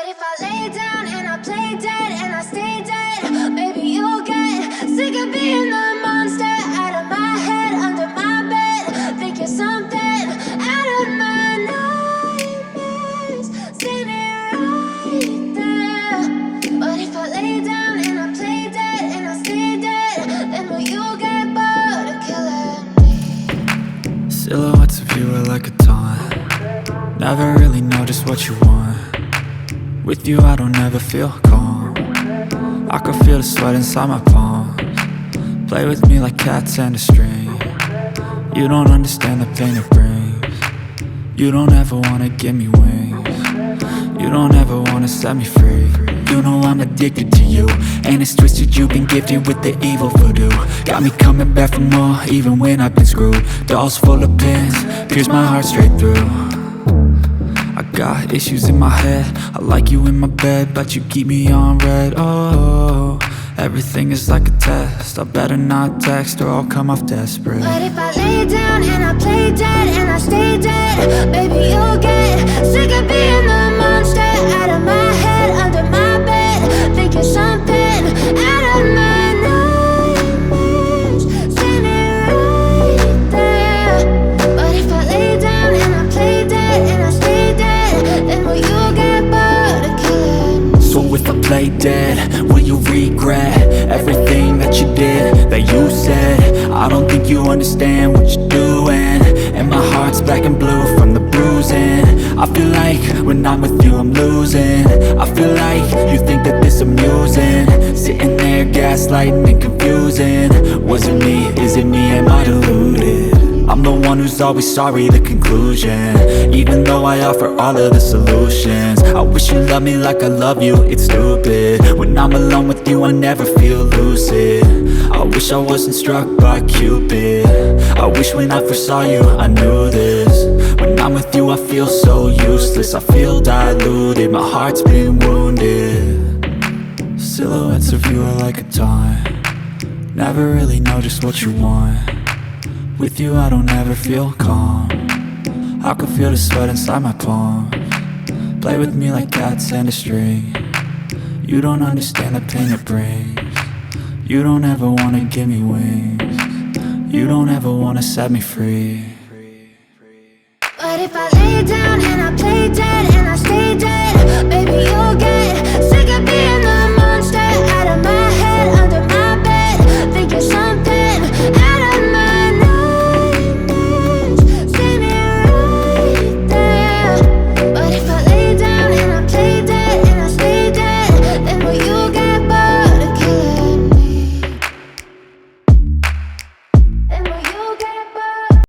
if I lay down and I play dead and I stay dead, maybe you'll get sick of being the monster out of my head, under my bed. Think you're something out of my nightmares, standing right there. But if I lay down and I play dead and I stay dead, then will you get bored of killing me? Silhouettes of you are like a taunt. Never really know just what you want. With you I don't ever feel calm. I can feel the sweat inside my palms. Play with me like cats and a string. You don't understand the pain it brings. You don't ever wanna give me wings. You don't ever wanna set me free. You know I'm addicted to you, and it's twisted, you've been gifted with the evil voodoo. Got me coming back for more, even when I've been screwed. Dolls full of pins, pierce my heart straight through. I got issues in my head, I like you in my bed, but you keep me on red. Oh, everything is like a test. I better not text or I'll come off desperate. But if I lay down and I play dead and I stay dead, baby you'll get sick of being the monster out of my head, under my bed. Think you're something out of my nightmares, standing right there. But if I lay down and I play dead and I stay dead, then will you get bored of killing me? So if I play dead, will you regret everything that you did, that you said? I don't think you understand what you're doing, and my heart's black and blue from the bruising. I feel like when I'm with you I'm losing. I feel like you think that this amusing, sitting there gaslighting and confusing. Was it me? Is it me? Am I deluded? I'm the one who's always sorry, the conclusion, even though I offer all of the solutions. I wish you loved me like I love you, it's stupid. When I'm alone with you I never feel lucid. I wish I wasn't struck by Cupid. I wish when I first saw you I knew this. When I'm with you I feel so useless, I feel diluted, my heart's been wounded. Silhouettes of you are like a taunt. Never really know just what you want. With you I don't ever feel calm. I can feel the sweat inside my palms. Play with me like cats and a string. You don't understand the pain it brings. You don't ever wanna give me wings. You don't ever wanna set me free. But if I lay down and I play dead and I stay dead,